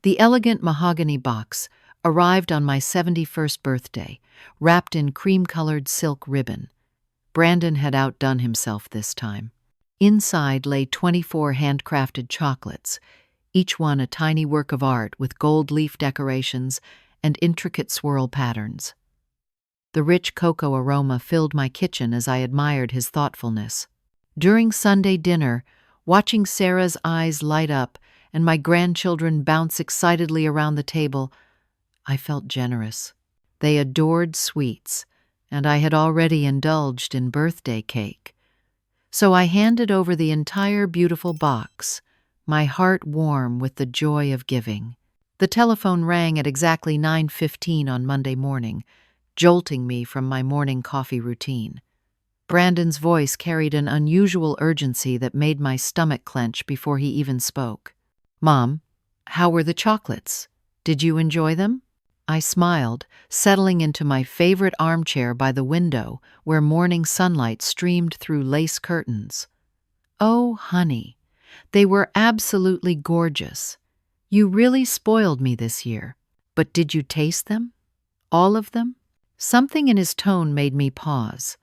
The elegant mahogany box arrived on my 71st birthday, wrapped in cream-colored silk ribbon. Brandon had outdone himself this time. Inside lay 24 handcrafted chocolates, each one a tiny work of art with gold leaf decorations and intricate swirl patterns. The rich cocoa aroma filled my kitchen as I admired his thoughtfulness. During Sunday dinner, watching Sarah's eyes light up and my grandchildren bounce excitedly around the table, I felt generous. They adored sweets, and I had already indulged in birthday cake. So I handed over the entire beautiful box, my heart warm with the joy of giving. The telephone rang at exactly 9:15 on Monday morning, jolting me from my morning coffee routine. Brandon's voice carried an unusual urgency that made my stomach clench before he even spoke. "Mom, how were the chocolates? Did you enjoy them?" I smiled, settling into my favorite armchair by the window where morning sunlight streamed through lace curtains. "Oh, honey, they were absolutely gorgeous. You really spoiled me this year. But did you taste them? All of them?" Something in his tone made me pause.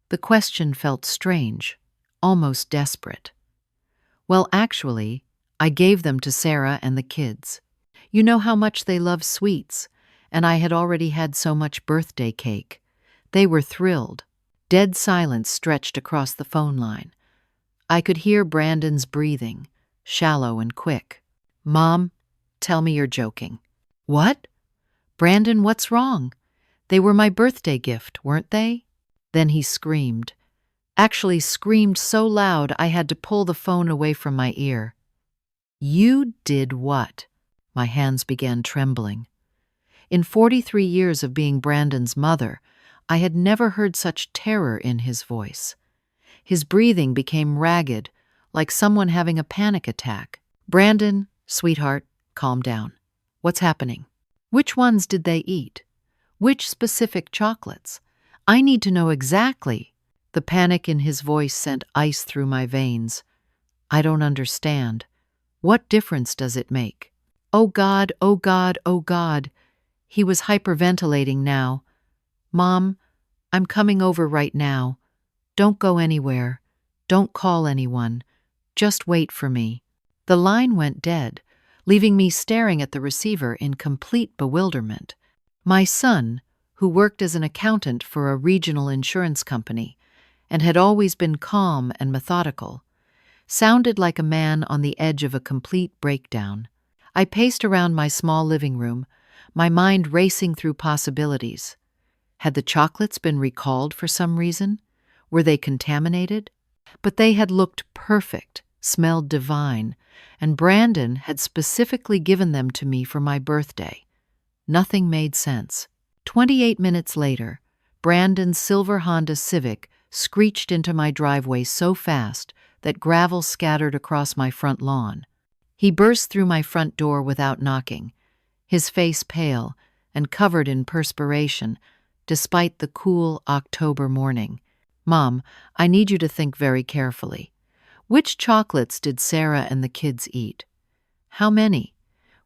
The question felt strange, almost desperate. "Well, actually, I gave them to Sarah and the kids. You know how much they love sweets, and I had already had so much birthday cake. They were thrilled." Dead silence stretched across the phone line. I could hear Brandon's breathing, shallow and quick. "Mom, tell me you're joking." "What? Brandon, what's wrong? They were my birthday gift, weren't they?" Then he screamed. Actually screamed so loud I had to pull the phone away from my ear. "You did what?" My hands began trembling. In 43 years of being Brandon's mother, I had never heard such terror in his voice. His breathing became ragged, like someone having a panic attack. "Brandon, sweetheart, calm down. What's happening? Which ones did they eat? Which specific chocolates? I need to know exactly." The panic in his voice sent ice through my veins. "I don't understand. What difference does it make?" "Oh God, oh God, oh God." He was hyperventilating now. "Mom, I'm coming over right now. Don't go anywhere. Don't call anyone. Just wait for me." The line went dead, leaving me staring at the receiver in complete bewilderment. My son, who worked as an accountant for a regional insurance company and had always been calm and methodical, sounded like a man on the edge of a complete breakdown. I paced around my small living room, my mind racing through possibilities. Had the chocolates been recalled for some reason? Were they contaminated? But they had looked perfect, smelled divine, and Brandon had specifically given them to me for my birthday. Nothing made sense. 28 minutes later, Brandon's silver Honda Civic screeched into my driveway so fast that gravel scattered across my front lawn. He burst through my front door without knocking, his face pale and covered in perspiration, despite the cool October morning. "Mom, I need you to think very carefully. Which chocolates did Sarah and the kids eat? How many?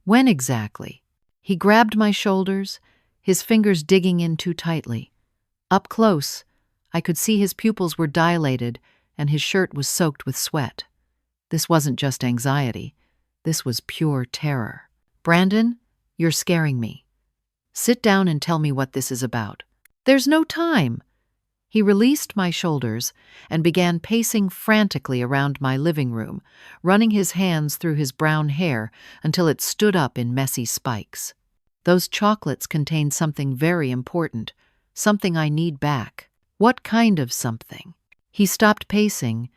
When exactly?" He grabbed my shoulders, his fingers digging in too tightly. Up close, I could see his pupils were dilated and his shirt was soaked with sweat. This wasn't just anxiety. This was pure terror. "Brandon, you're scaring me. Sit down and tell me what this is about." "There's no time." He released my shoulders and began pacing frantically around my living room, running his hands through his brown hair until it stood up in messy spikes. "Those chocolates contain something very important, something I need back." "What kind of something?" He stopped pacing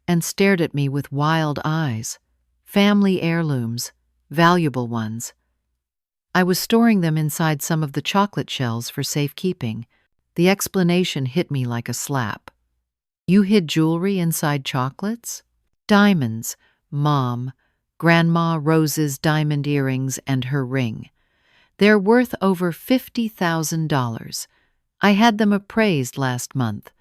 and stared at me with wild eyes. "Family heirlooms, valuable ones. I was storing them inside some of the chocolate shells for safekeeping." The explanation hit me like a slap. "You hid jewelry inside chocolates?" "Diamonds, Mom. Grandma Rose's diamond earrings and her ring. They're worth over $50,000. I had them appraised last month."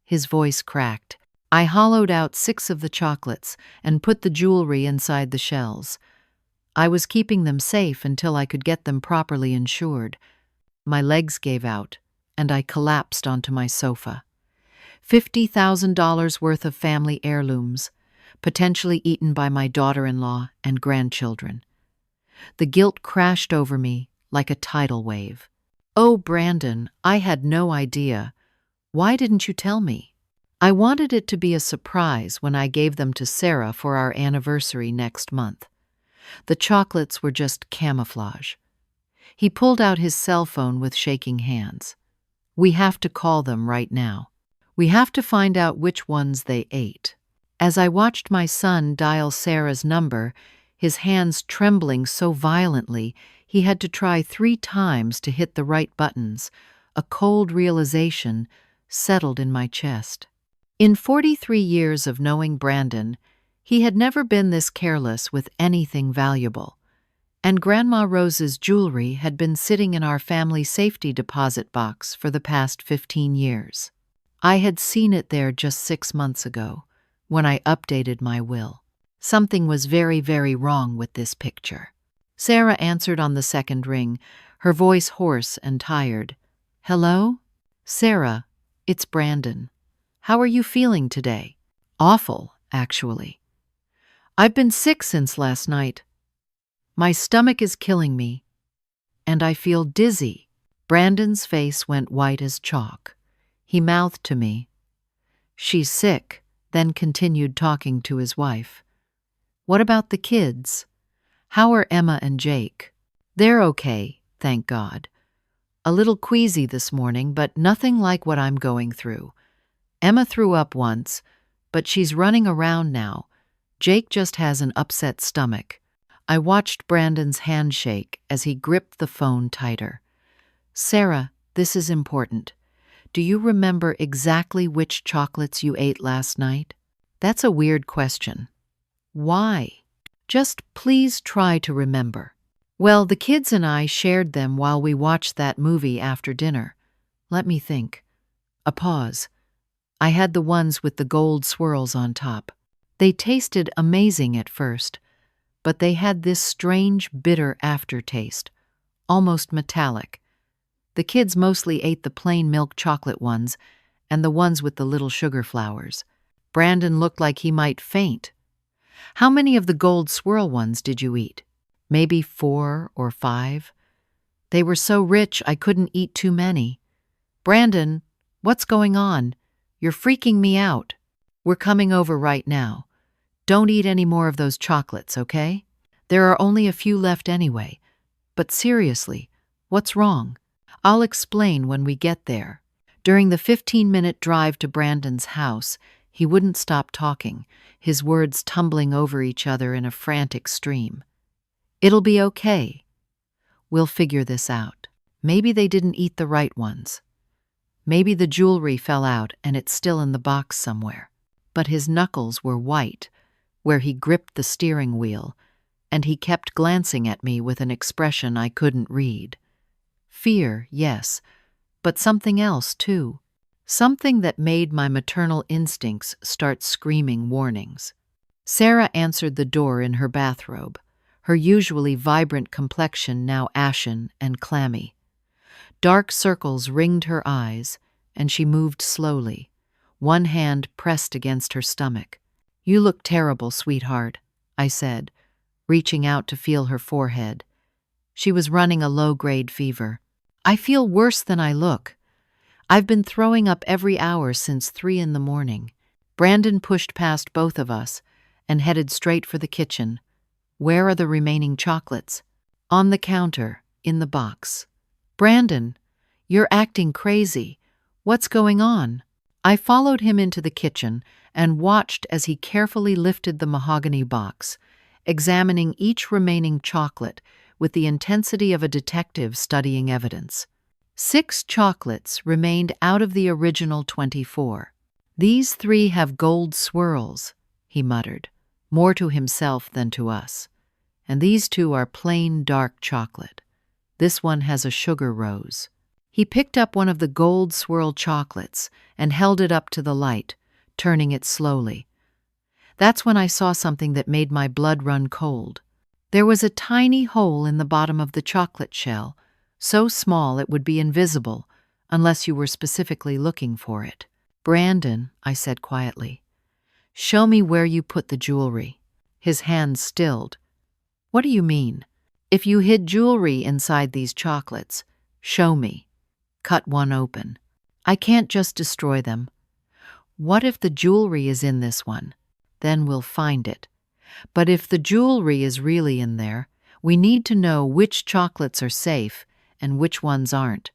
His voice cracked. I hollowed out 6 of the chocolates and put the jewelry inside the shells. I was keeping them safe until I could get them properly insured. My legs gave out, and I collapsed onto my sofa. $50,000 worth of family heirlooms, potentially eaten by my daughter-in-law and grandchildren. The guilt crashed over me like a tidal wave. "Oh, Brandon, I had no idea. Why didn't you tell me?" "I wanted it to be a surprise when I gave them to Sarah for our anniversary next month. The chocolates were just camouflage." He pulled out his cell phone with shaking hands. "We have to call them right now. We have to find out which ones they ate." As I watched my son dial Sarah's number, his hands trembling so violently he had to try 3 times to hit the right buttons, a cold realization settled in my chest. In 43 years of knowing Brandon, he had never been this careless with anything valuable. And Grandma Rose's jewelry had been sitting in our family safety deposit box for the past 15 years. I had seen it there just 6 months ago, when I updated my will. Something was very, very wrong with this picture. Sarah answered on the second ring, her voice hoarse and tired. "Hello? Sarah, it's Brandon. How are you feeling today?" "Awful, actually. I've been sick since last night. My stomach is killing me, and I feel dizzy." Brandon's face went white as chalk. He mouthed to me, "She's sick," then continued talking to his wife. "What about the kids? How are Emma and Jake?" "They're okay, thank God. A little queasy this morning, but nothing like what I'm going through. Emma threw up once, but she's running around now. Jake just has an upset stomach." I watched Brandon's hand shake as he gripped the phone tighter. "Sarah, this is important. Do you remember exactly which chocolates you ate last night?" "That's a weird question." "Why?" "Just please try to remember." "Well, the kids and I shared them while we watched that movie after dinner. Let me think." A pause. "I had the ones with the gold swirls on top. They tasted amazing at first, but they had this strange, bitter aftertaste, almost metallic. The kids mostly ate the plain milk chocolate ones and the ones with the little sugar flowers." Brandon looked like he might faint. "How many of the gold swirl ones did you eat?" "Maybe 4 or 5. They were so rich I couldn't eat too many." "Brandon, what's going on? You're freaking me out." "We're coming over right now. Don't eat any more of those chocolates, okay? There are only a few left anyway. But seriously, what's wrong?" "I'll explain when we get there." During the 15-minute drive to Brandon's house, he wouldn't stop talking, his words tumbling over each other in a frantic stream. "It'll be okay. We'll figure this out. Maybe they didn't eat the right ones. Maybe the jewelry fell out and it's still in the box somewhere." But his knuckles were white, where he gripped the steering wheel, and he kept glancing at me with an expression I couldn't read. Fear, yes, but something else, too. Something that made my maternal instincts start screaming warnings. Sarah answered the door in her bathrobe, her usually vibrant complexion now ashen and clammy. Dark circles ringed her eyes, and she moved slowly, one hand pressed against her stomach. "You look terrible, sweetheart," I said, reaching out to feel her forehead. She was running a low-grade fever. "I feel worse than I look. I've been throwing up every hour since 3 in the morning." Brandon pushed past both of us and headed straight for the kitchen. "Where are the remaining chocolates?" "On the counter, in the box." "Brandon, you're acting crazy. What's going on?" I followed him into the kitchen and watched as he carefully lifted the mahogany box, examining each remaining chocolate with the intensity of a detective studying evidence. 6 chocolates remained out of the original 24. "These 3 have gold swirls," he muttered, more to himself than to us. "And these 2 are plain dark chocolate. This one has a sugar rose." He picked up one of the gold swirl chocolates and held it up to the light, turning it slowly. That's when I saw something that made my blood run cold. There was a tiny hole in the bottom of the chocolate shell, so small it would be invisible unless you were specifically looking for it. "Brandon," I said quietly, "show me where you put the jewelry." His hands stilled. "What do you mean?" "If you hid jewelry inside these chocolates, show me. Cut one open." "I can't just destroy them." "What if the jewelry is in this one? Then we'll find it. But if the jewelry is really in there, we need to know which chocolates are safe and which ones aren't."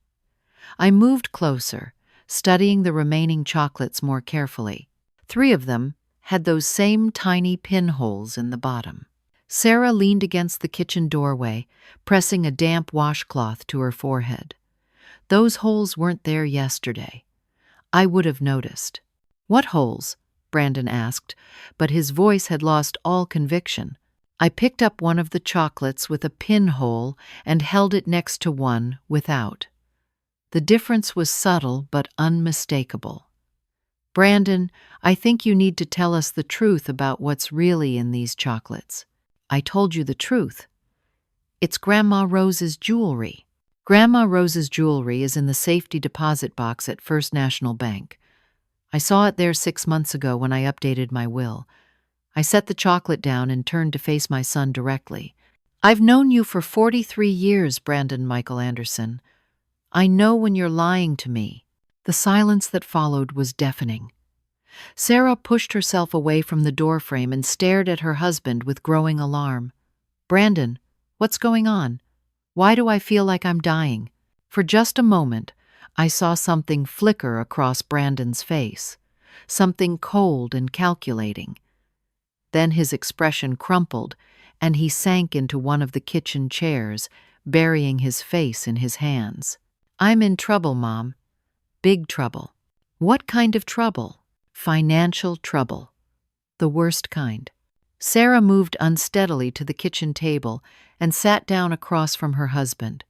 I moved closer, studying the remaining chocolates more carefully. 3 of them had those same tiny pinholes in the bottom. Sarah leaned against the kitchen doorway, pressing a damp washcloth to her forehead. "Those holes weren't there yesterday. I would have noticed." "What holes?" Brandon asked, but his voice had lost all conviction. I picked up one of the chocolates with a pinhole and held it next to one without. The difference was subtle but unmistakable. "Brandon, I think you need to tell us the truth about what's really in these chocolates." "I told you the truth. It's Grandma Rose's jewelry." "Grandma Rose's jewelry is in the safety deposit box at First National Bank. I saw it there 6 months ago when I updated my will." I set the chocolate down and turned to face my son directly. "I've known you for 43 years, Brandon Michael Anderson. I know when you're lying to me." The silence that followed was deafening. Sarah pushed herself away from the doorframe and stared at her husband with growing alarm. "Brandon, what's going on? Why do I feel like I'm dying?" For just a moment, I saw something flicker across Brandon's face, something cold and calculating. Then his expression crumpled, and he sank into one of the kitchen chairs, burying his face in his hands. "I'm in trouble, Mom. Big trouble." "What kind of trouble?" "Financial trouble. The worst kind." Sarah moved unsteadily to the kitchen table and sat down across from her husband.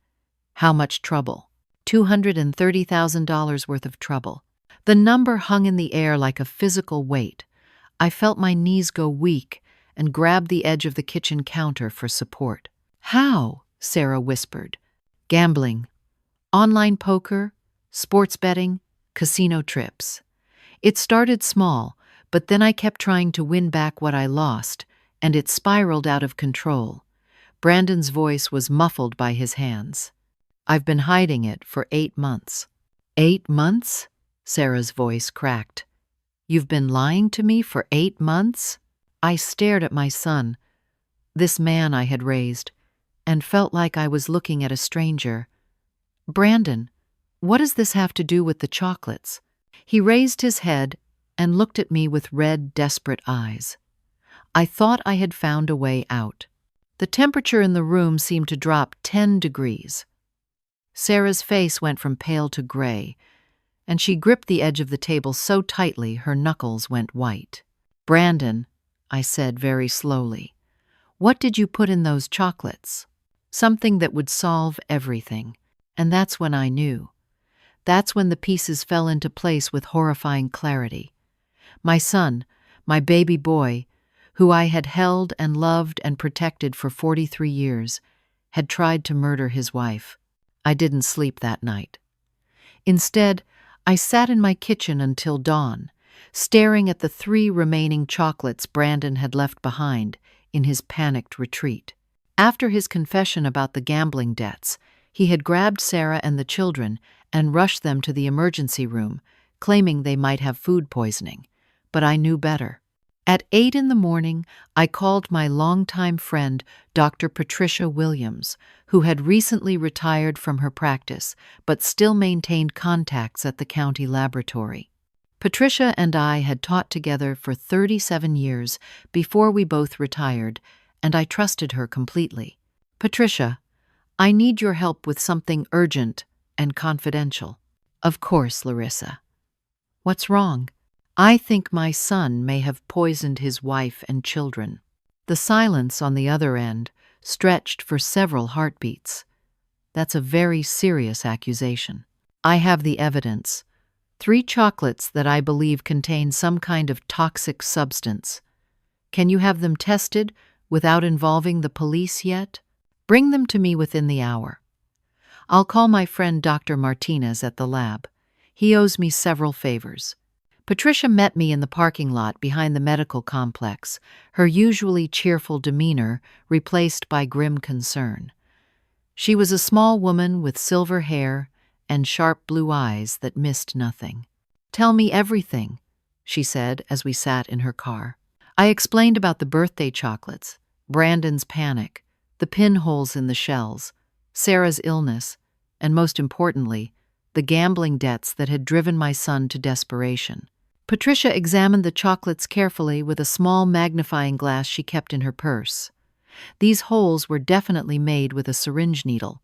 "How much trouble?" $230,000 worth of trouble. The number hung in the air like a physical weight. I felt my knees go weak and grabbed the edge of the kitchen counter for support. "How?" Sarah whispered. "Gambling. Online poker, sports betting, casino trips. It started small, but then I kept trying to win back what I lost, and it spiraled out of control." Brandon's voice was muffled by his hands. "I've been hiding it for 8 months." 8 months? Sarah's voice cracked. "You've been lying to me for 8 months?" I stared at my son, this man I had raised, and felt like I was looking at a stranger. "Brandon, what does this have to do with the chocolates?" He raised his head and looked at me with red, desperate eyes. I thought I had found a way out. The temperature in the room seemed to drop 10 degrees. Sarah's face went from pale to gray, and she gripped the edge of the table so tightly her knuckles went white. "Brandon," I said very slowly, "what did you put in those chocolates?" Something that would solve everything. And that's when I knew. That's when the pieces fell into place with horrifying clarity. My son, my baby boy, who I had held and loved and protected for 43 years, had tried to murder his wife. I didn't sleep that night. Instead, I sat in my kitchen until dawn, staring at the 3 remaining chocolates Brandon had left behind in his panicked retreat. After his confession about the gambling debts, he had grabbed Sarah and the children and rushed them to the emergency room, claiming they might have food poisoning. But I knew better. At 8 in the morning, I called my longtime friend, Dr. Patricia Williams, who had recently retired from her practice but still maintained contacts at the county laboratory. Patricia and I had taught together for 37 years before we both retired, and I trusted her completely. "Patricia, I need your help with something urgent and confidential." "Of course, Larissa. What's wrong?" "I think my son may have poisoned his wife and children." The silence on the other end stretched for several heartbeats. "That's a very serious accusation." "I have the evidence. 3 chocolates that I believe contain some kind of toxic substance. Can you have them tested without involving the police yet? Bring them to me within the hour. I'll call my friend Dr. Martinez at the lab. He owes me several favors. Patricia met me in the parking lot behind the medical complex, her usually cheerful demeanor replaced by grim concern. She was a small woman with silver hair and sharp blue eyes that missed nothing. "Tell me everything," she said as we sat in her car. I explained about the birthday chocolates, Brandon's panic, the pinholes in the shells, Sarah's illness, and most importantly, the gambling debts that had driven my son to desperation. Patricia examined the chocolates carefully with a small magnifying glass she kept in her purse. These holes were definitely made with a syringe needle.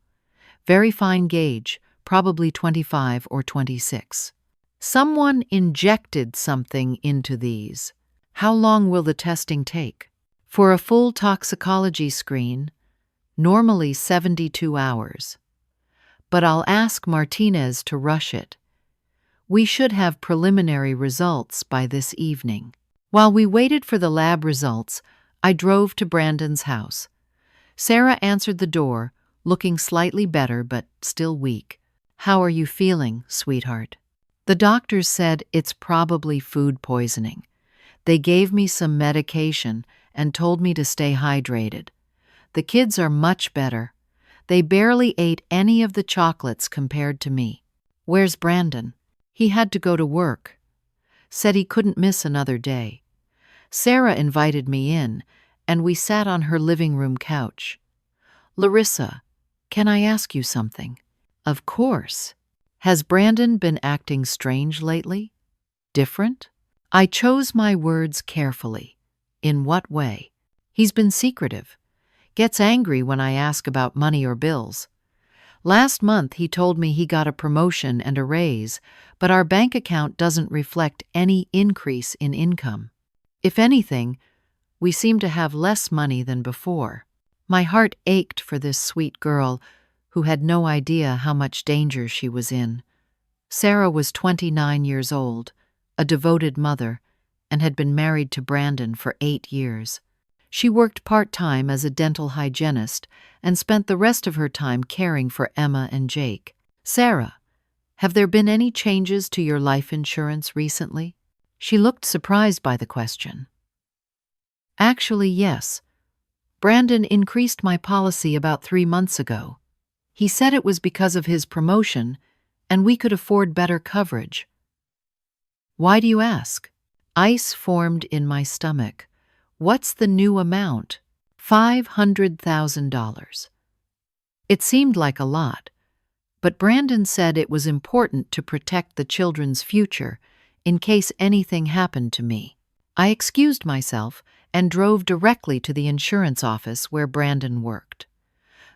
Very fine gauge, probably 25 or 26. Someone injected something into these. How long will the testing take? For a full toxicology screen, normally 72 hours. But I'll ask Martinez to rush it. We should have preliminary results by this evening. While we waited for the lab results, I drove to Brandon's house. Sarah answered the door, looking slightly better but still weak. "How are you feeling, sweetheart?" "The doctors said it's probably food poisoning. They gave me some medication and told me to stay hydrated. The kids are much better. They barely ate any of the chocolates compared to me." "Where's Brandon?" "He had to go to work. Said he couldn't miss another day." Sarah invited me in, and we sat on her living room couch. "Larissa, can I ask you something?" "Of course. Has Brandon been acting strange lately? Different?" I chose my words carefully. "In what way?" "He's been secretive. Gets angry when I ask about money or bills. Last month he told me he got a promotion and a raise, but our bank account doesn't reflect any increase in income. If anything, we seem to have less money than before." My heart ached for this sweet girl who had no idea how much danger she was in. Sarah was 29 years old, a devoted mother, and had been married to Brandon for 8 years. She worked part-time as a dental hygienist and spent the rest of her time caring for Emma and Jake. "Sarah, have there been any changes to your life insurance recently?" She looked surprised by the question. "Actually, yes. Brandon increased my policy about 3 months ago. He said it was because of his promotion, and we could afford better coverage." "Why do you ask?" Ice formed in my stomach. "What's the new amount?" $500,000. It seemed like a lot, but Brandon said it was important to protect the children's future in case anything happened to me. I excused myself and drove directly to the insurance office where Brandon worked.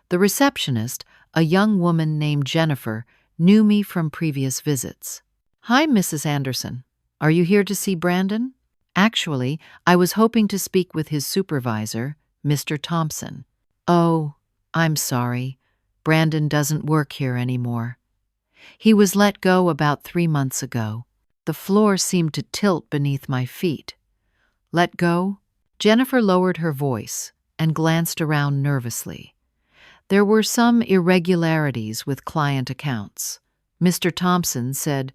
The receptionist, a young woman named Jennifer, knew me from previous visits. "Hi, Mrs. Anderson. Are you here to see Brandon?" "Actually, I was hoping to speak with his supervisor, Mr. Thompson." "Oh, I'm sorry. Brandon doesn't work here anymore. He was let go about 3 months ago." The floor seemed to tilt beneath my feet. "Let go?" Jennifer lowered her voice and glanced around nervously. There were some irregularities with client accounts. Mr. Thompson said,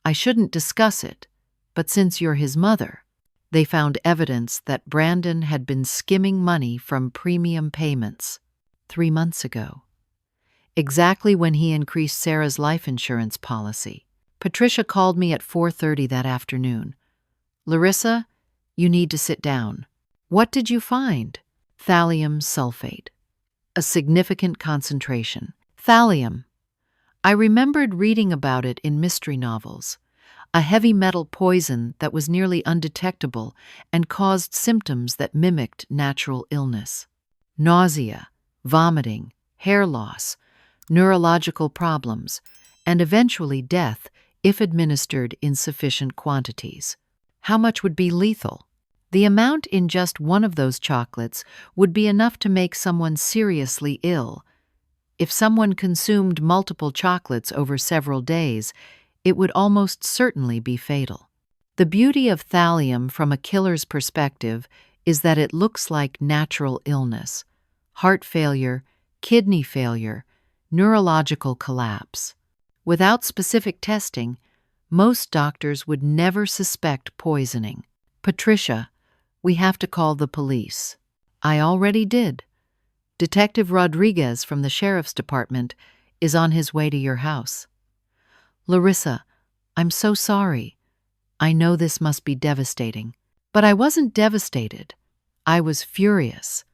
"I shouldn't discuss it, but since you're his mother," they found evidence that Brandon had been skimming money from premium payments 3 months ago, exactly when he increased Sarah's life insurance policy. Patricia called me at 4:30 that afternoon. "Larissa, you need to sit down." "What did you find?" "Thallium sulfate. A significant concentration." Thallium. I remembered reading about it in mystery novels. A heavy metal poison that was nearly undetectable and caused symptoms that mimicked natural illness. Nausea, vomiting, hair loss, neurological problems, and eventually death if administered in sufficient quantities. How much would be lethal? The amount in just one of those chocolates would be enough to make someone seriously ill. If someone consumed multiple chocolates over several days, it would almost certainly be fatal. The beauty of thallium from a killer's perspective is that it looks like natural illness, heart failure, kidney failure, neurological collapse. Without specific testing, most doctors would never suspect poisoning. Patricia, we have to call the police. I already did. Detective Rodriguez from the sheriff's department is on his way to your house. Larissa, I'm so sorry. I know this must be devastating. But I wasn't devastated. I was furious.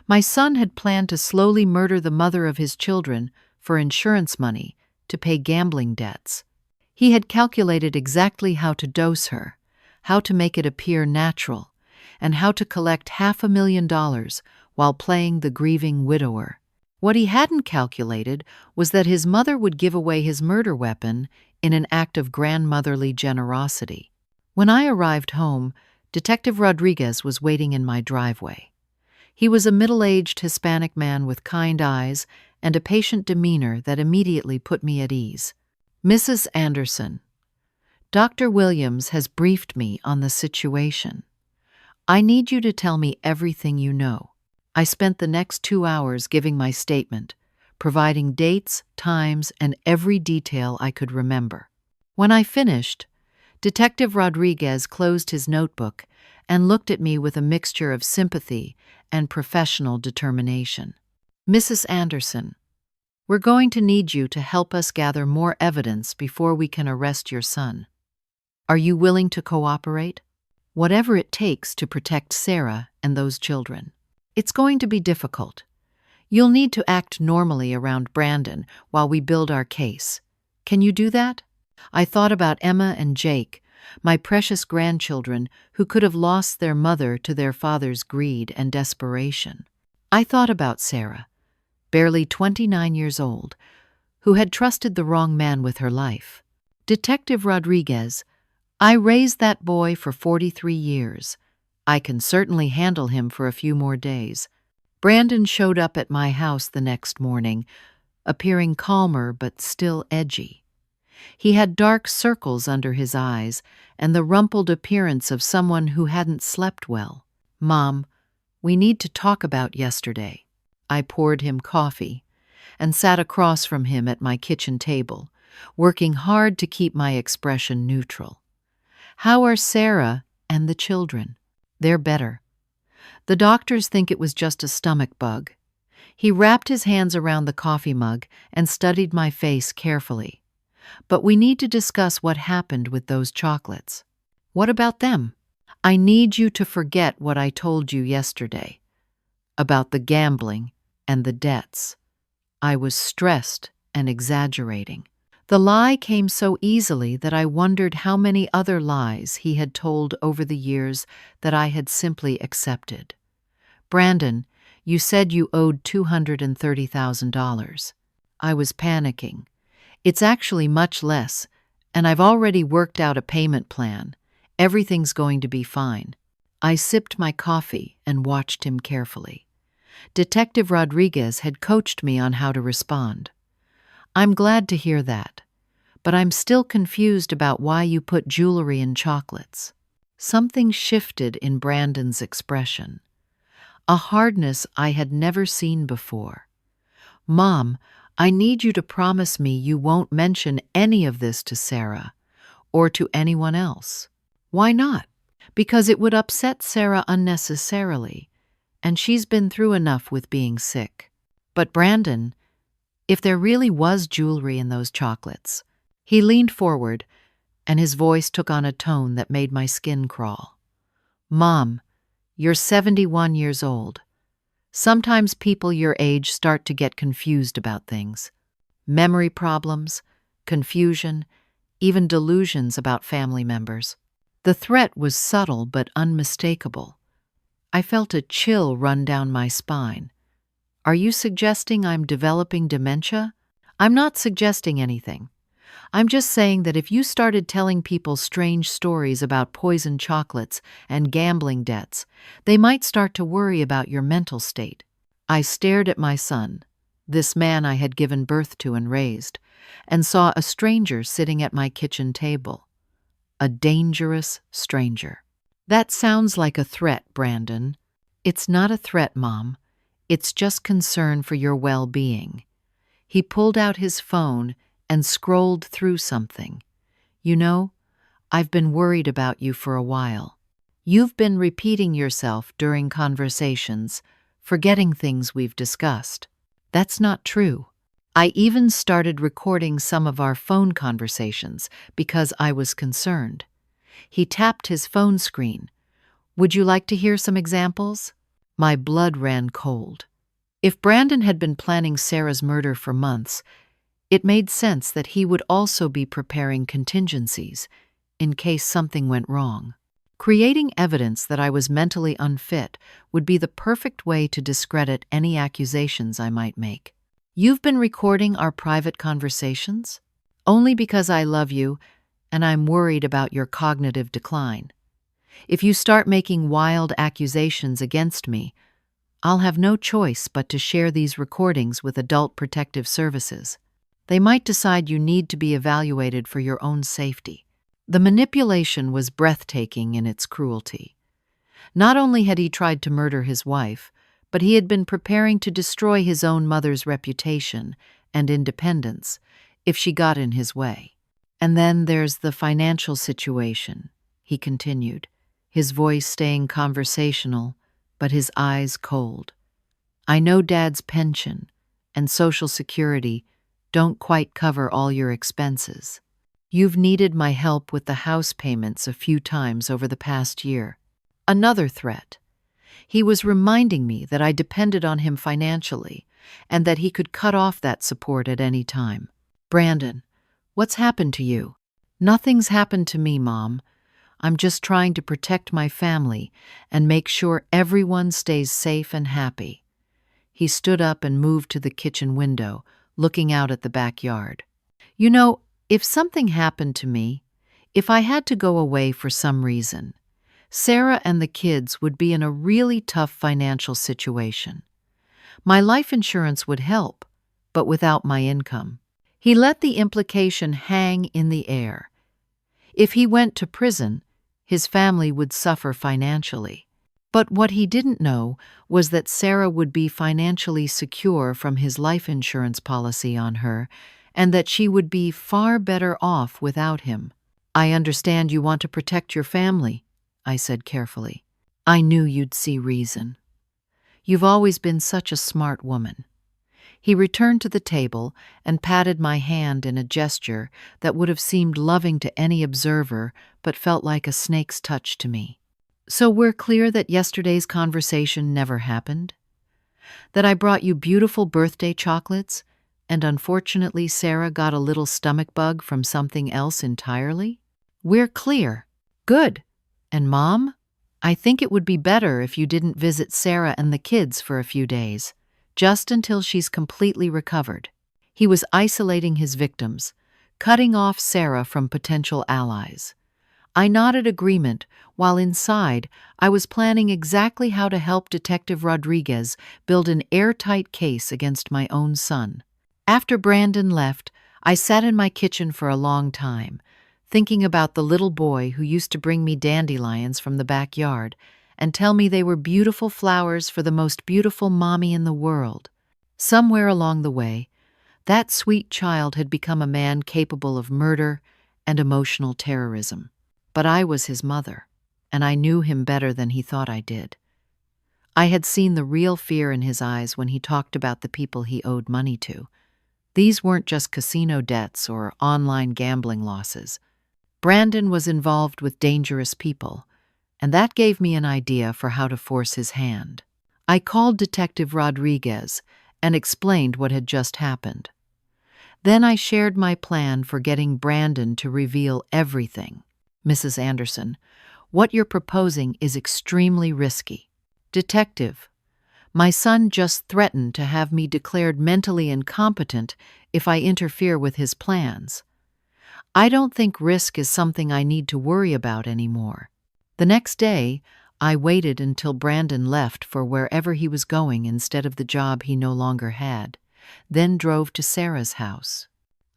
My son had planned to slowly murder the mother of his children for insurance money to pay gambling debts. He had calculated exactly how to dose her, how to make it appear natural, and how to collect $500,000 while playing the grieving widower. What he hadn't calculated was that his mother would give away his murder weapon in an act of grandmotherly generosity. When I arrived home, Detective Rodriguez was waiting in my driveway. He was a middle-aged Hispanic man with kind eyes and a patient demeanor that immediately put me at ease. Mrs. Anderson, Dr. Williams has briefed me on the situation. I need you to tell me everything you know. I spent the next 2 hours giving my statement, providing dates, times, and every detail I could remember. When I finished, Detective Rodriguez closed his notebook and looked at me with a mixture of sympathy and professional determination. Mrs. Anderson, we're going to need you to help us gather more evidence before we can arrest your son. Are you willing to cooperate? Whatever it takes to protect Sarah and those children. It's going to be difficult. You'll need to act normally around Brandon while we build our case. Can you do that? I thought about Emma and Jake, my precious grandchildren who could have lost their mother to their father's greed and desperation. I thought about Sarah, barely 29 years old, who had trusted the wrong man with her life. Detective Rodriguez, I raised that boy for 43 years. I can certainly handle him for a few more days. Brandon showed up at my house the next morning, appearing calmer but still edgy. He had dark circles under his eyes and the rumpled appearance of someone who hadn't slept well. Mom, we need to talk about yesterday. I poured him coffee and sat across from him at my kitchen table, working hard to keep my expression neutral. How are Sarah and the children? They're better. The doctors think it was just a stomach bug. He wrapped his hands around the coffee mug and studied my face carefully. But we need to discuss what happened with those chocolates. What about them? I need you to forget what I told you yesterday about the gambling and the debts. I was stressed and exaggerating. The lie came so easily that I wondered how many other lies he had told over the years that I had simply accepted. Brandon, you said you owed $230,000. I was panicking. It's actually much less, and I've already worked out a payment plan. Everything's going to be fine. I sipped my coffee and watched him carefully. Detective Rodriguez had coached me on how to respond. I'm glad to hear that, but I'm still confused about why you put jewelry in chocolates. Something shifted in Brandon's expression, a hardness I had never seen before. Mom, I need you to promise me you won't mention any of this to Sarah or to anyone else. Why not? Because it would upset Sarah unnecessarily, and she's been through enough with being sick. But Brandon, if there really was jewelry in those chocolates, he leaned forward, and his voice took on a tone that made my skin crawl. Mom, you're 71 years old. Sometimes people your age start to get confused about things. Memory problems, confusion, even delusions about family members. The threat was subtle but unmistakable. I felt a chill run down my spine. Are you suggesting I'm developing dementia? I'm not suggesting anything. I'm just saying that if you started telling people strange stories about poisoned chocolates and gambling debts, they might start to worry about your mental state. I stared at my son, this man I had given birth to and raised, and saw a stranger sitting at my kitchen table. A dangerous stranger. That sounds like a threat, Brandon. It's not a threat, Mom. It's just concern for your well-being. He pulled out his phone and scrolled through something. You know, I've been worried about you for a while. You've been repeating yourself during conversations, forgetting things we've discussed. That's not true. I even started recording some of our phone conversations because I was concerned. He tapped his phone screen. Would you like to hear some examples? My blood ran cold. If Brandon had been planning Sarah's murder for months, it made sense that he would also be preparing contingencies in case something went wrong. Creating evidence that I was mentally unfit would be the perfect way to discredit any accusations I might make. You've been recording our private conversations? Only because I love you and I'm worried about your cognitive decline. If you start making wild accusations against me, I'll have no choice but to share these recordings with Adult Protective Services. They might decide you need to be evaluated for your own safety. The manipulation was breathtaking in its cruelty. Not only had he tried to murder his wife, but he had been preparing to destroy his own mother's reputation and independence if she got in his way. And then there's the financial situation, he continued, his voice staying conversational, but his eyes cold. I know Dad's pension and Social Security don't quite cover all your expenses. You've needed my help with the house payments a few times over the past year. Another threat. He was reminding me that I depended on him financially and that he could cut off that support at any time. Brandon, what's happened to you? Nothing's happened to me, Mom. I'm just trying to protect my family and make sure everyone stays safe and happy. He stood up and moved to the kitchen window, looking out at the backyard. You know, if something happened to me, if I had to go away for some reason, Sarah and the kids would be in a really tough financial situation. My life insurance would help, but without my income. He let the implication hang in the air. If he went to prison, his family would suffer financially. But what he didn't know was that Sarah would be financially secure from his life insurance policy on her, and that she would be far better off without him. I understand you want to protect your family, I said carefully. I knew you'd see reason. You've always been such a smart woman. He returned to the table and patted my hand in a gesture that would have seemed loving to any observer but felt like a snake's touch to me. So we're clear that yesterday's conversation never happened? That I brought you beautiful birthday chocolates, and unfortunately Sarah got a little stomach bug from something else entirely? We're clear. Good. And Mom, I think it would be better if you didn't visit Sarah and the kids for a few days, just until she's completely recovered. He was isolating his victims, cutting off Sarah from potential allies. I nodded agreement, while inside I was planning exactly how to help Detective Rodriguez build an airtight case against my own son. After Brandon left, I sat in my kitchen for a long time, thinking about the little boy who used to bring me dandelions from the backyard and tell me they were beautiful flowers for the most beautiful mommy in the world. Somewhere along the way, that sweet child had become a man capable of murder and emotional terrorism. But I was his mother, and I knew him better than he thought I did. I had seen the real fear in his eyes when he talked about the people he owed money to. These weren't just casino debts or online gambling losses. Brandon was involved with dangerous people, and that gave me an idea for how to force his hand. I called Detective Rodriguez and explained what had just happened. Then I shared my plan for getting Brandon to reveal everything. Mrs. Anderson, what you're proposing is extremely risky. Detective, my son just threatened to have me declared mentally incompetent if I interfere with his plans. I don't think risk is something I need to worry about anymore. The next day, I waited until Brandon left for wherever he was going instead of the job he no longer had, then drove to Sarah's house.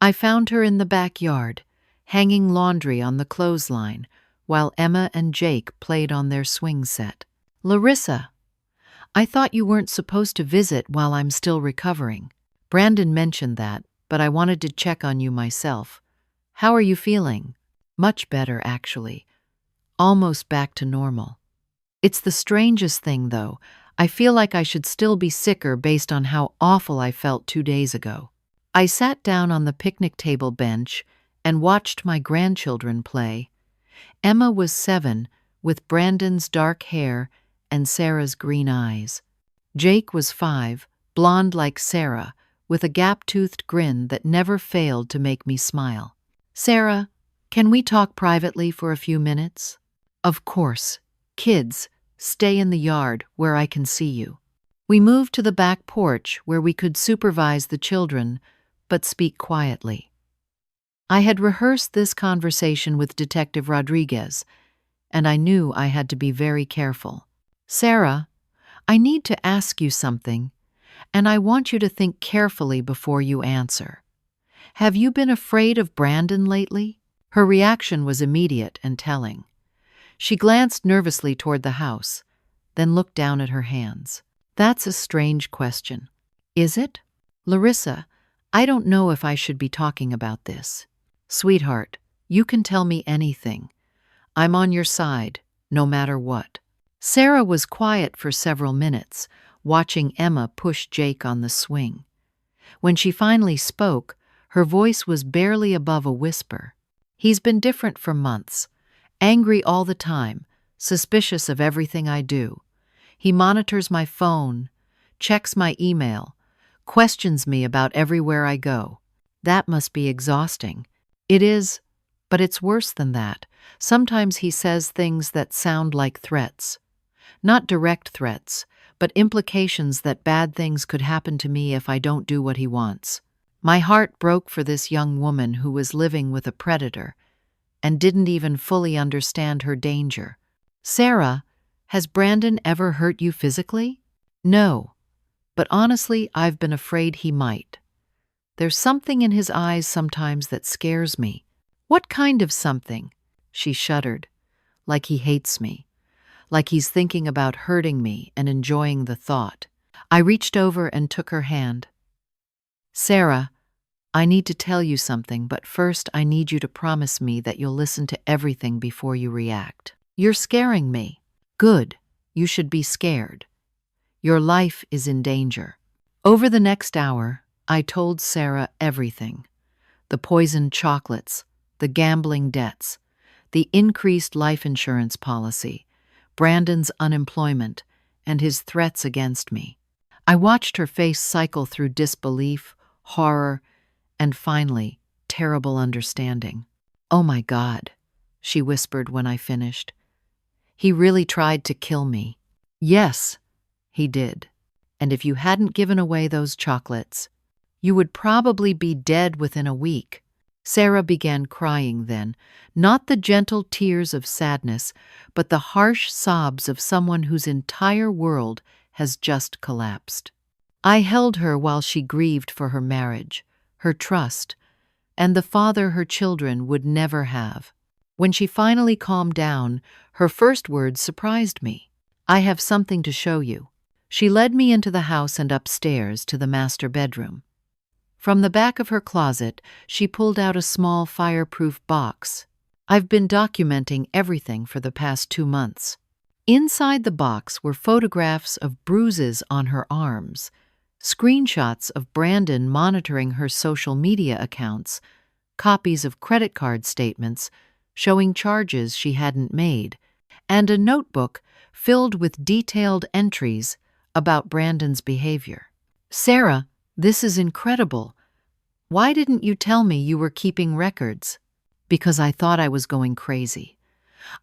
I found her in the backyard, hanging laundry on the clothesline, while Emma and Jake played on their swing set. "Larissa, I thought you weren't supposed to visit while I'm still recovering. Brandon mentioned that, but I wanted to check on you myself. How are you feeling?" "Much better, actually. Almost back to normal. It's the strangest thing, though. I feel like I should still be sicker based on how awful I felt 2 days ago." I sat down on the picnic table bench and watched my grandchildren play. Emma was 7, with Brandon's dark hair and Sarah's green eyes. Jake was 5, blonde like Sarah, with a gap-toothed grin that never failed to make me smile. "Sarah, can we talk privately for a few minutes?" "Of course. Kids, stay in the yard where I can see you." We moved to the back porch where we could supervise the children, but speak quietly. I had rehearsed this conversation with Detective Rodriguez, and I knew I had to be very careful. "Sarah, I need to ask you something, and I want you to think carefully before you answer. Have you been afraid of Brandon lately?" Her reaction was immediate and telling. She glanced nervously toward the house, then looked down at her hands. "That's a strange question." "Is it?" "Larissa, I don't know if I should be talking about this." "Sweetheart, you can tell me anything. I'm on your side, no matter what." Sarah was quiet for several minutes, watching Emma push Jake on the swing. When she finally spoke, her voice was barely above a whisper. "He's been different for months. Angry all the time, suspicious of everything I do. He monitors my phone, checks my email, questions me about everywhere I go. That must be exhausting." "It is, but it's worse than that. Sometimes he says things that sound like threats. Not direct threats, but implications that bad things could happen to me if I don't do what he wants." My heart broke for this young woman who was living with a predator and didn't even fully understand her danger. "Sarah, has Brandon ever hurt you physically?" "No, but honestly, I've been afraid he might. There's something in his eyes sometimes that scares me." "What kind of something?" She shuddered. "Like he hates me. Like he's thinking about hurting me and enjoying the thought." I reached over and took her hand. "Sarah, I need to tell you something, but first I need you to promise me that you'll listen to everything before you react." "You're scaring me." "Good. You should be scared. Your life is in danger." Over the next hour, I told Sarah everything. The poisoned chocolates, the gambling debts, the increased life insurance policy, Brandon's unemployment, and his threats against me. I watched her face cycle through disbelief, horror, and finally, terrible understanding. "Oh my God," she whispered when I finished. "He really tried to kill me." "Yes, he did. And if you hadn't given away those chocolates, you would probably be dead within a week." Sarah began crying then, not the gentle tears of sadness, but the harsh sobs of someone whose entire world has just collapsed. I held her while she grieved for her marriage, her trust, and the father her children would never have. When she finally calmed down, her first words surprised me. "I have something to show you." She led me into the house and upstairs to the master bedroom. From the back of her closet, she pulled out a small fireproof box. "I've been documenting everything for the past 2 months." Inside the box were photographs of bruises on her arms, screenshots of Brandon monitoring her social media accounts, copies of credit card statements showing charges she hadn't made, and a notebook filled with detailed entries about Brandon's behavior. "Sarah, this is incredible. Why didn't you tell me you were keeping records?" "Because I thought I was going crazy.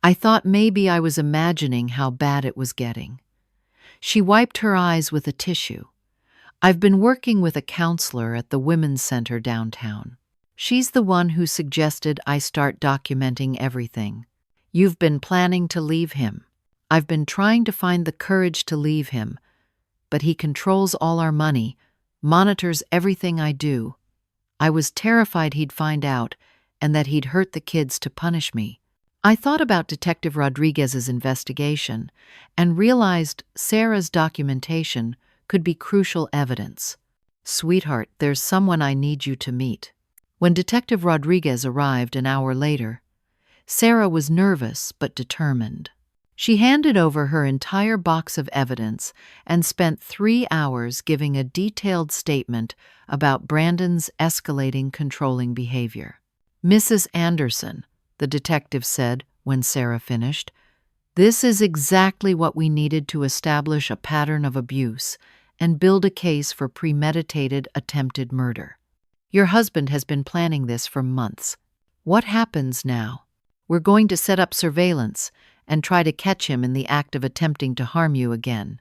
I thought maybe I was imagining how bad it was getting." She wiped her eyes with a tissue. "I've been working with a counselor at the Women's Center downtown. She's the one who suggested I start documenting everything." "You've been planning to leave him." "I've been trying to find the courage to leave him, but he controls all our money, monitors everything I do. I was terrified he'd find out and that he'd hurt the kids to punish me. I thought about Detective Rodriguez's investigation and realized Sarah's documentation could be crucial evidence. Sweetheart, there's someone I need you to meet. When Detective Rodriguez arrived an hour later, Sarah was nervous but determined. She handed over her entire box of evidence and spent 3 hours giving a detailed statement about Brandon's escalating controlling behavior. Mrs. Anderson, the detective said when Sarah finished, this is exactly what we needed to establish a pattern of abuse and build a case for premeditated attempted murder. Your husband has been planning this for months. What happens now? We're going to set up surveillance and try to catch him in the act of attempting to harm you again.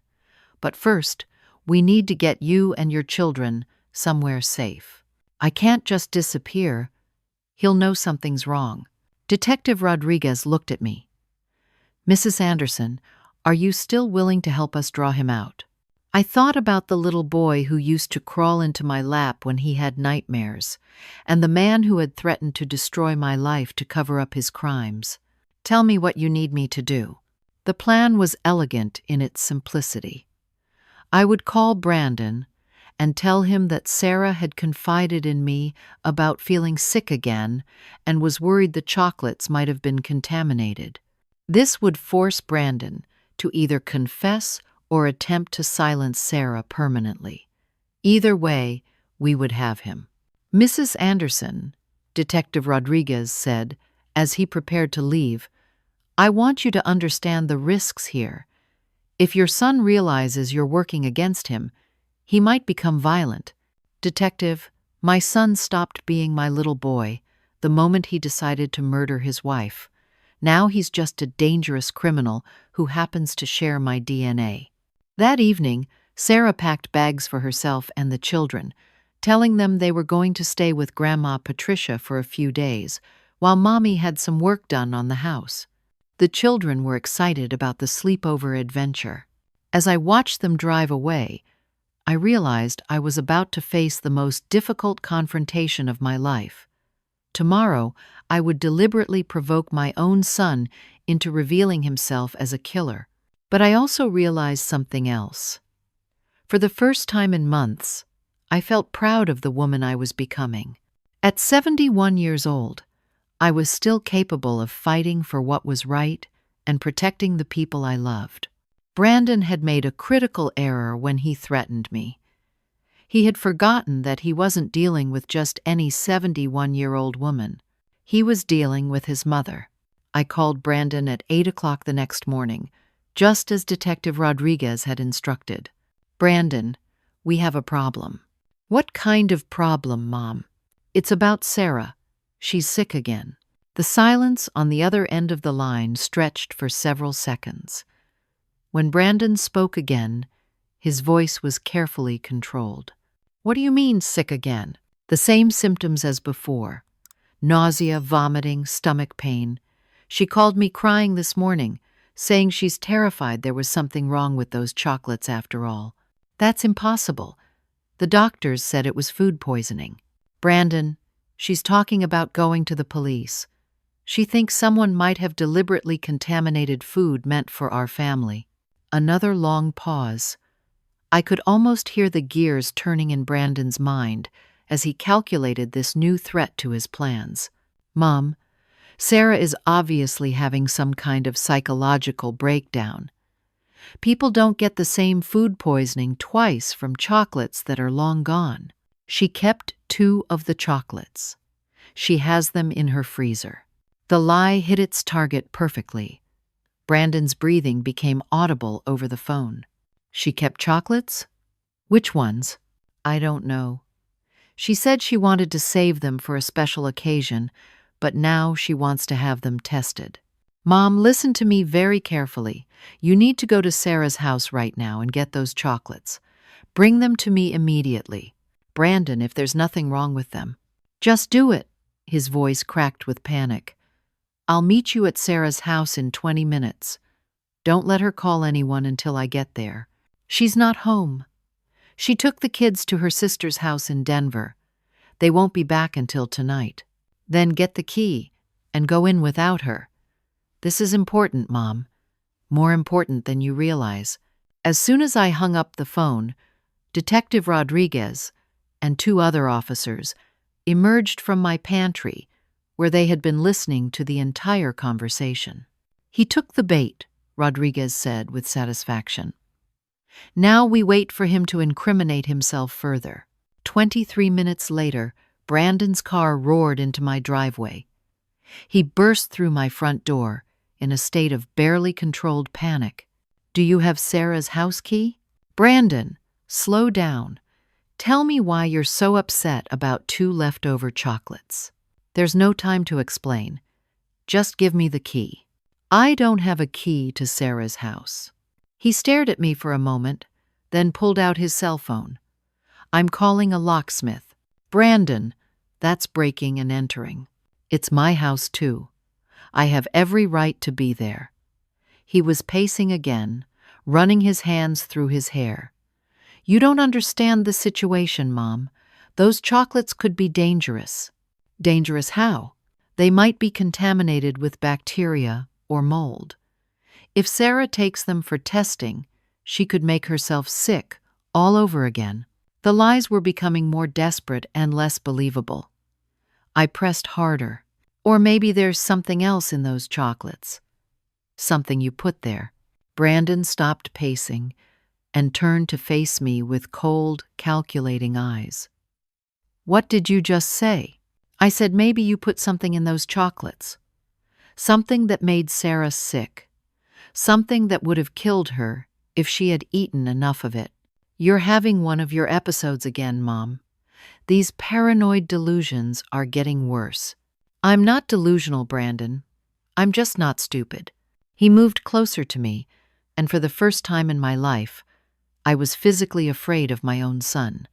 But first, we need to get you and your children somewhere safe. I can't just disappear. He'll know something's wrong. Detective Rodriguez looked at me. Mrs. Anderson, are you still willing to help us draw him out? I thought about the little boy who used to crawl into my lap when he had nightmares, and the man who had threatened to destroy my life to cover up his crimes. Tell me what you need me to do. The plan was elegant in its simplicity. I would call Brandon and tell him that Sarah had confided in me about feeling sick again and was worried the chocolates might have been contaminated. This would force Brandon to either confess or attempt to silence Sarah permanently. Either way, we would have him. Mrs. Anderson, Detective Rodriguez said, as he prepared to leave, I want you to understand the risks here. If your son realizes you're working against him, he might become violent. Detective, my son stopped being my little boy the moment he decided to murder his wife. Now he's just a dangerous criminal who happens to share my DNA. That evening, Sarah packed bags for herself and the children, telling them they were going to stay with Grandma Patricia for a few days, while Mommy had some work done on the house. The children were excited about the sleepover adventure. As I watched them drive away, I realized I was about to face the most difficult confrontation of my life. Tomorrow, I would deliberately provoke my own son into revealing himself as a killer. But I also realized something else. For the first time in months, I felt proud of the woman I was becoming. At 71 years old, I was still capable of fighting for what was right and protecting the people I loved. Brandon had made a critical error when he threatened me. He had forgotten that he wasn't dealing with just any 71-year-old woman. He was dealing with his mother. I called Brandon at 8 o'clock the next morning, just as Detective Rodriguez had instructed. Brandon, we have a problem. What kind of problem, Mom? It's about Sarah. She's sick again. The silence on the other end of the line stretched for several seconds. When Brandon spoke again, his voice was carefully controlled. What do you mean, sick again? The same symptoms as before. Nausea, vomiting, stomach pain. She called me crying this morning, saying she's terrified there was something wrong with those chocolates after all. That's impossible. The doctors said it was food poisoning. Brandon, she's talking about going to the police. She thinks someone might have deliberately contaminated food meant for our family. Another long pause. I could almost hear the gears turning in Brandon's mind as he calculated this new threat to his plans. Mom, Sarah is obviously having some kind of psychological breakdown. People don't get the same food poisoning twice from chocolates that are long gone. She kept 2 of the chocolates. She has them in her freezer. The lie hit its target perfectly. Brandon's breathing became audible over the phone. She kept chocolates? Which ones? I don't know. She said she wanted to save them for a special occasion, but now she wants to have them tested. Mom, listen to me very carefully. You need to go to Sarah's house right now and get those chocolates. Bring them to me immediately. Brandon, if there's nothing wrong with them. Just do it. His voice cracked with panic. I'll meet you at Sarah's house in 20 minutes. Don't let her call anyone until I get there. She's not home. She took the kids to her sister's house in Denver. They won't be back until tonight. Then get the key and go in without her. This is important, Mom. More important than you realize. As soon as I hung up the phone, Detective Rodriguez and two other officers emerged from my pantry where they had been listening to the entire conversation. He took the bait, Rodriguez said with satisfaction. Now we wait for him to incriminate himself further. 23 minutes later, Brandon's car roared into my driveway. He burst through my front door in a state of barely controlled panic. "Do you have Sarah's house key?" "Brandon, slow down. Tell me why you're so upset about 2 leftover chocolates." "There's no time to explain. Just give me the key." "I don't have a key to Sarah's house." He stared at me for a moment, then pulled out his cell phone. "I'm calling a locksmith." "Brandon, that's breaking and entering. It's my house too. I have every right to be there." He was pacing again, running his hands through his hair. "You don't understand the situation, Mom. Those chocolates could be dangerous." "Dangerous how?" "They might be contaminated with bacteria or mold. If Sarah takes them for testing, she could make herself sick all over again." The lies were becoming more desperate and less believable. I pressed harder. "Or maybe there's something else in those chocolates. Something you put there." Brandon stopped pacing and turned to face me with cold, calculating eyes. "What did you just say?" "I said maybe you put something in those chocolates. Something that made Sarah sick. Something that would have killed her if she had eaten enough of it." "You're having one of your episodes again, Mom. These paranoid delusions are getting worse." "I'm not delusional, Brandon. I'm just not stupid." He moved closer to me, and for the first time in my life, I was physically afraid of my own son.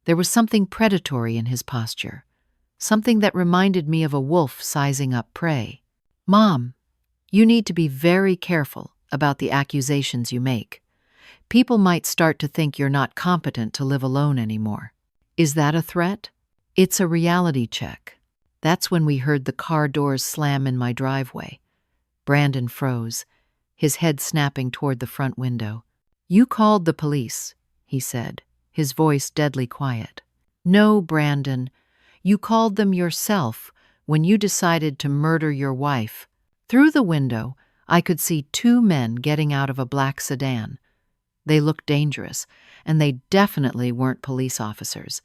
There was something predatory in his posture, something that reminded me of a wolf sizing up prey. "Mom, you need to be very careful about the accusations you make. People might start to think you're not competent to live alone anymore." "Is that a threat?" "It's a reality check." That's when we heard the car doors slam in my driveway. Brandon froze, his head snapping toward the front window. "You called the police," he said, his voice deadly quiet. "No, Brandon. You called them yourself when you decided to murder your wife." Through the window, I could see 2 men getting out of a black sedan. They looked dangerous, and they definitely weren't police officers.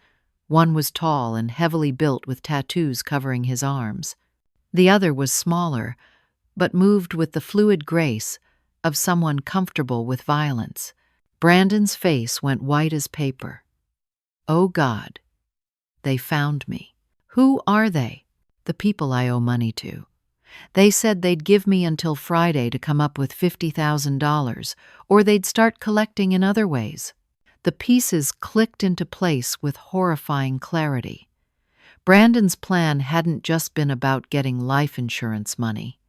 One was tall and heavily built with tattoos covering his arms. The other was smaller, but moved with the fluid grace of someone comfortable with violence. Brandon's face went white as paper. "Oh God, they found me." "Who are they?" "The people I owe money to. They said they'd give me until Friday to come up with $50,000, or they'd start collecting in other ways." The pieces clicked into place with horrifying clarity. Brandon's plan hadn't just been about getting life insurance money.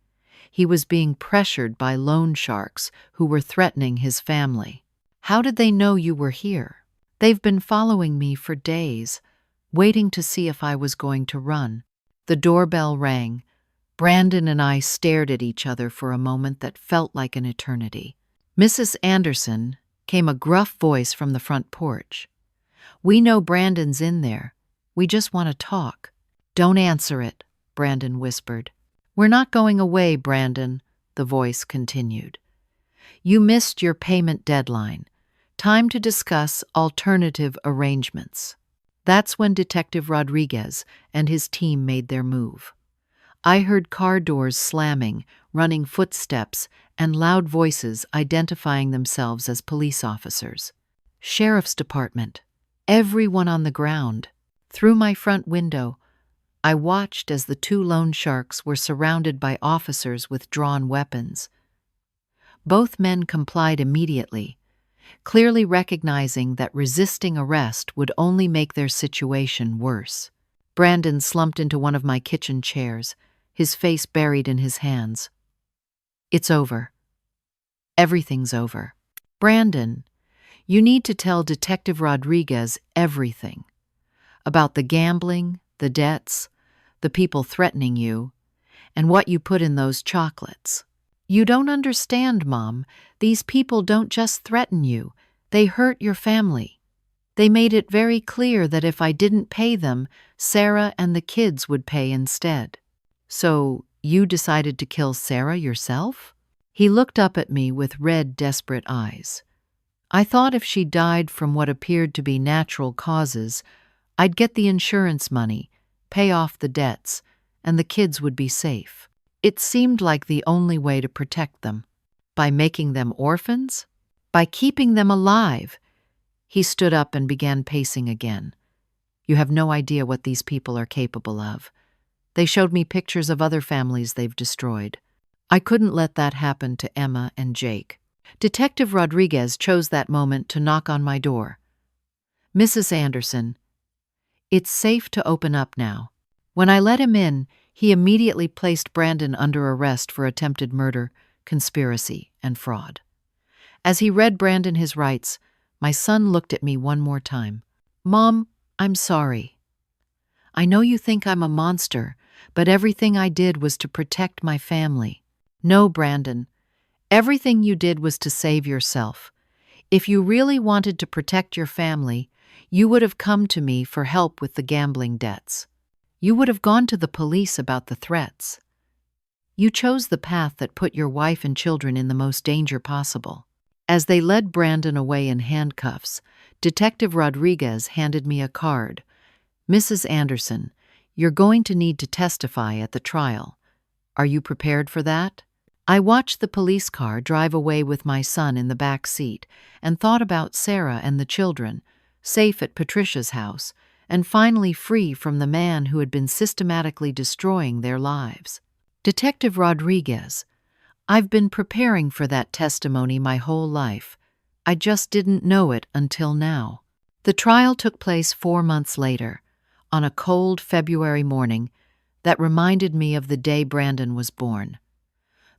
He was being pressured by loan sharks who were threatening his family. "How did they know you were here?" "They've been following me for days, waiting to see if I was going to run." The doorbell rang. Brandon and I stared at each other for a moment that felt like an eternity. "Mrs. Anderson," came a gruff voice from the front porch. "We know Brandon's in there. We just want to talk." "Don't answer it," Brandon whispered. "We're not going away, Brandon," the voice continued. "You missed your payment deadline. Time to discuss alternative arrangements." That's when Detective Rodriguez and his team made their move. I heard car doors slamming, running footsteps, and loud voices identifying themselves as police officers. "Sheriff's Department." Everyone on the ground. Through my front window, I watched as the 2 loan sharks were surrounded by officers with drawn weapons. Both men complied immediately, clearly recognizing that resisting arrest would only make their situation worse. Brandon slumped into one of my kitchen chairs, his face buried in his hands. "It's over. Everything's over." "Brandon, you need to tell Detective Rodriguez everything. About the gambling, the debts, the people threatening you, and what you put in those chocolates." "You don't understand, Mom. These people don't just threaten you, they hurt your family. They made it very clear that if I didn't pay them, Sarah and the kids would pay instead." "So, you decided to kill Sarah yourself?" He looked up at me with red, desperate eyes. "I thought if she died from what appeared to be natural causes, I'd get the insurance money, pay off the debts, and the kids would be safe. It seemed like the only way to protect them. By making them orphans? By keeping them alive?" He stood up and began pacing again. "You have no idea what these people are capable of. They showed me pictures of other families they've destroyed. I couldn't let that happen to Emma and Jake." Detective Rodriguez chose that moment to knock on my door. "Mrs. Anderson, it's safe to open up now." When I let him in, he immediately placed Brandon under arrest for attempted murder, conspiracy, and fraud. As he read Brandon his rights, my son looked at me one more time. "Mom, I'm sorry. I know you think I'm a monster, but everything I did was to protect my family." "No, Brandon. Everything you did was to save yourself. If you really wanted to protect your family, you would have come to me for help with the gambling debts. You would have gone to the police about the threats. You chose the path that put your wife and children in the most danger possible." As they led Brandon away in handcuffs, Detective Rodriguez handed me a card. "Mrs. Anderson, you're going to need to testify at the trial. Are you prepared for that?" I watched the police car drive away with my son in the back seat and thought about Sarah and the children, safe at Patricia's house, and finally free from the man who had been systematically destroying their lives. "Detective Rodriguez, I've been preparing for that testimony my whole life. I just didn't know it until now." The trial took place 4 months later, on a cold February morning that reminded me of the day Brandon was born.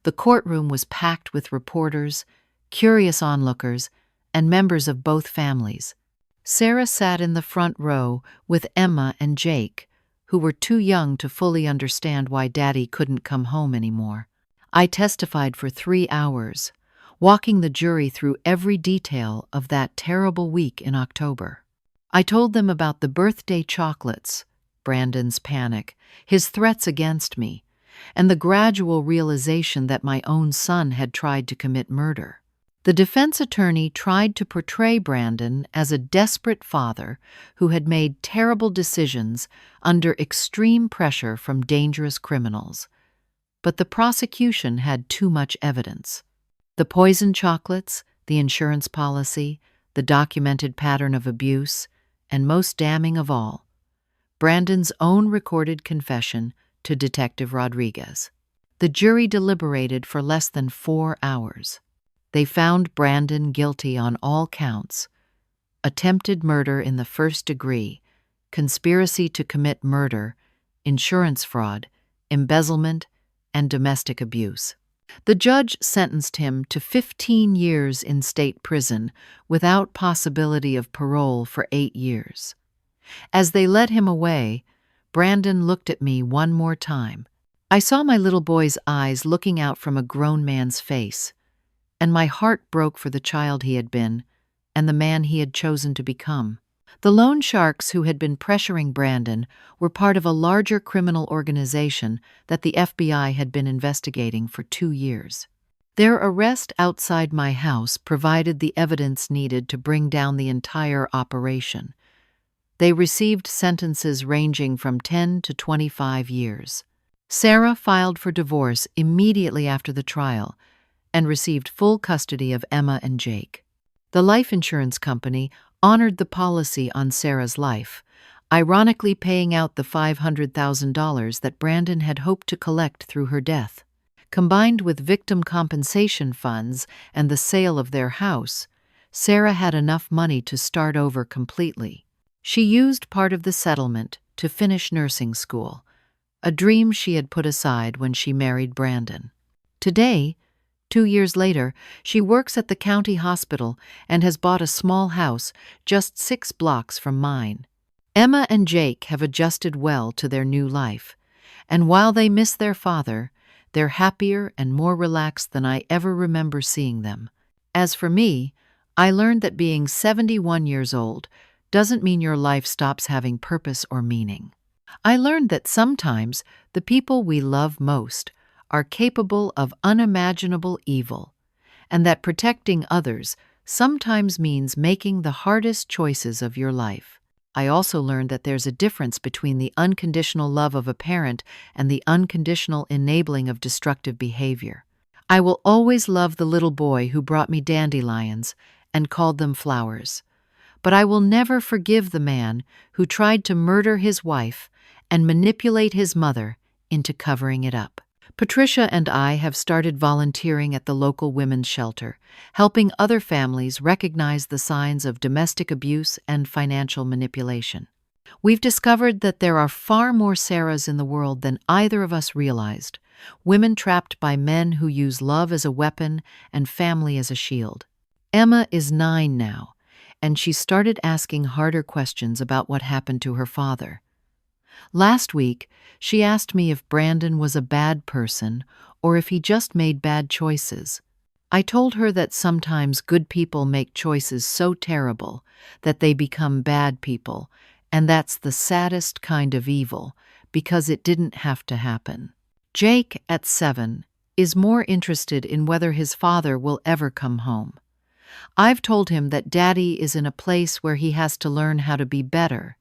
The courtroom was packed with reporters, curious onlookers, and members of both families. Sarah sat in the front row with Emma and Jake, who were too young to fully understand why Daddy couldn't come home anymore. I testified for 3 hours, walking the jury through every detail of that terrible week in October. I told them about the birthday chocolates, Brandon's panic, his threats against me, and the gradual realization that my own son had tried to commit murder. The defense attorney tried to portray Brandon as a desperate father who had made terrible decisions under extreme pressure from dangerous criminals. But the prosecution had too much evidence. The poisoned chocolates, the insurance policy, the documented pattern of abuse, and most damning of all, Brandon's own recorded confession to Detective Rodriguez. The jury deliberated for less than 4 hours. They found Brandon guilty on all counts: attempted murder in the first degree, conspiracy to commit murder, insurance fraud, embezzlement, and domestic abuse. The judge sentenced him to 15 years in state prison without possibility of parole for 8 years. As they led him away, Brandon looked at me one more time. I saw my little boy's eyes looking out from a grown man's face, and my heart broke for the child he had been and the man he had chosen to become. The loan sharks who had been pressuring Brandon were part of a larger criminal organization that the FBI had been investigating for 2 years. Their arrest outside my house provided the evidence needed to bring down the entire operation. They received sentences ranging from 10 to 25 years. Sarah filed for divorce immediately after the trial and received full custody of Emma and Jake. The life insurance company honored the policy on Sarah's life, ironically paying out the $500,000 that Brandon had hoped to collect through her death. Combined with victim compensation funds and the sale of their house, Sarah had enough money to start over completely. She used part of the settlement to finish nursing school, a dream she had put aside when she married Brandon. Today, 2 years later, she works at the county hospital and has bought a small house just 6 blocks from mine. Emma and Jake have adjusted well to their new life, and while they miss their father, They're happier and more relaxed than I ever remember seeing them. As for me, I learned that being 71 years old doesn't mean your life stops having purpose or meaning. I learned that sometimes the people we love most are capable of unimaginable evil, and that protecting others sometimes means making the hardest choices of your life. I also learned that there's a difference between the unconditional love of a parent and the unconditional enabling of destructive behavior. I will always love the little boy who brought me dandelions and called them flowers, but I will never forgive the man who tried to murder his wife and manipulate his mother into covering it up. Patricia and I have started volunteering at the local women's shelter, helping other families recognize the signs of domestic abuse and financial manipulation. We've discovered that there are far more Sarahs in the world than either of us realized, women trapped by men who use love as a weapon and family as a shield. Emma is 9 now, and she started asking harder questions about what happened to her father. Last week, she asked me if Brandon was a bad person or if he just made bad choices. I told her that sometimes good people make choices so terrible that they become bad people, and that's the saddest kind of evil because it didn't have to happen. Jake, at 7, is more interested in whether his father will ever come home. I've told him that Daddy is in a place where he has to learn how to be better,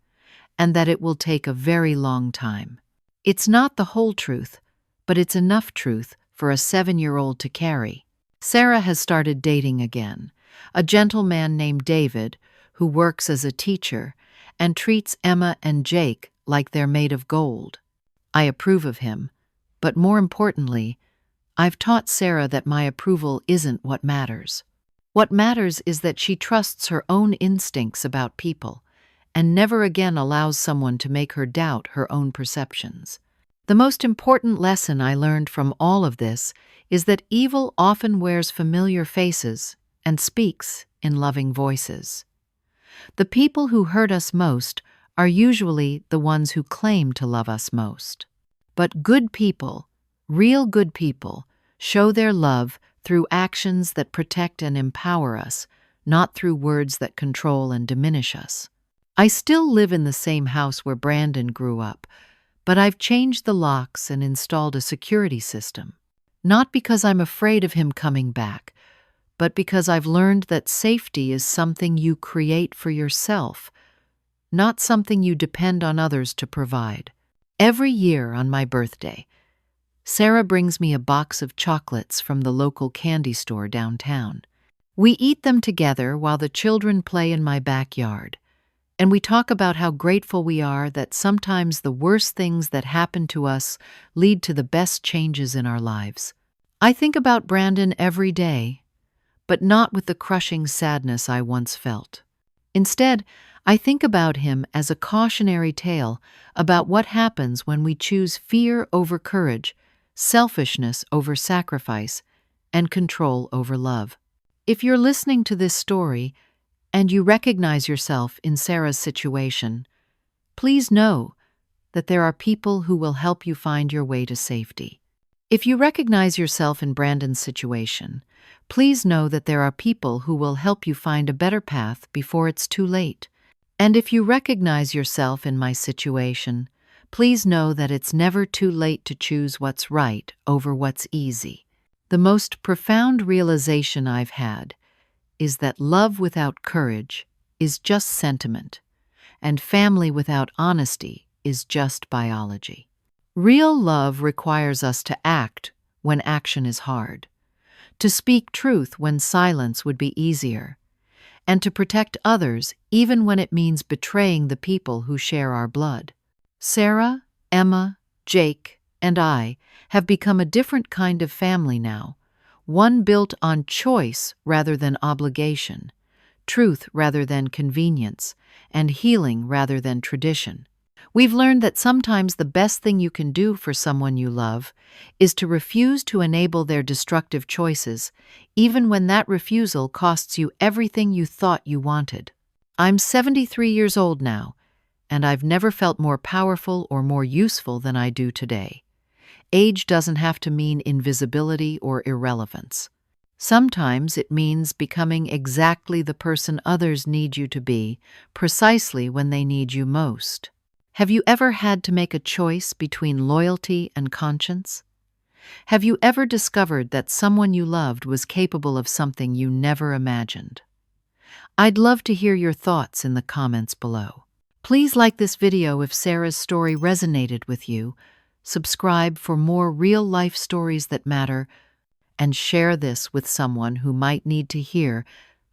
and that it will take a very long time. It's not the whole truth, but it's enough truth for a 7-year-old to carry. Sarah has started dating again, a gentleman named David who works as a teacher and treats Emma and Jake like they're made of gold. I approve of him, but more importantly, I've taught Sarah that my approval isn't what matters. What matters is that she trusts her own instincts about people and never again allows someone to make her doubt her own perceptions. The most important lesson I learned from all of this is that evil often wears familiar faces and speaks in loving voices. The people who hurt us most are usually the ones who claim to love us most. But good people, real good people, show their love through actions that protect and empower us, not through words that control and diminish us. I still live in the same house where Brandon grew up, but I've changed the locks and installed a security system. Not because I'm afraid of him coming back, but because I've learned that safety is something you create for yourself, not something you depend on others to provide. Every year on my birthday, Sarah brings me a box of chocolates from the local candy store downtown. We eat them together while the children play in my backyard. And we talk about how grateful we are that sometimes the worst things that happen to us lead to the best changes in our lives. I think about Brandon every day, but not with the crushing sadness I once felt. Instead, I think about him as a cautionary tale about what happens when we choose fear over courage, selfishness over sacrifice, and control over love. If you're listening to this story, and you recognize yourself in Sarah's situation, please know that there are people who will help you find your way to safety. If you recognize yourself in Brandon's situation, please know that there are people who will help you find a better path before it's too late. And if you recognize yourself in my situation, please know that it's never too late to choose what's right over what's easy. The most profound realization I've had is that love without courage is just sentiment, and family without honesty is just biology. Real love requires us to act when action is hard, to speak truth when silence would be easier, and to protect others even when it means betraying the people who share our blood. Sarah, Emma, Jake, and I have become a different kind of family now, one built on choice rather than obligation, truth rather than convenience, and healing rather than tradition. We've learned that sometimes the best thing you can do for someone you love is to refuse to enable their destructive choices, even when that refusal costs you everything you thought you wanted. I'm 73 years old now, and I've never felt more powerful or more useful than I do today. Age doesn't have to mean invisibility or irrelevance. Sometimes it means becoming exactly the person others need you to be, precisely when they need you most. Have you ever had to make a choice between loyalty and conscience? Have you ever discovered that someone you loved was capable of something you never imagined? I'd love to hear your thoughts in the comments below. Please like this video if Sarah's story resonated with you, subscribe for more real-life stories that matter, and share this with someone who might need to hear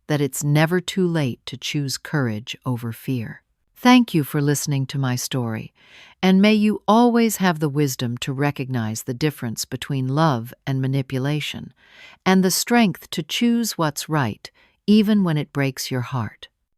that it's never too late to choose courage over fear. Thank you for listening to my story, and may you always have the wisdom to recognize the difference between love and manipulation, and the strength to choose what's right, even when it breaks your heart.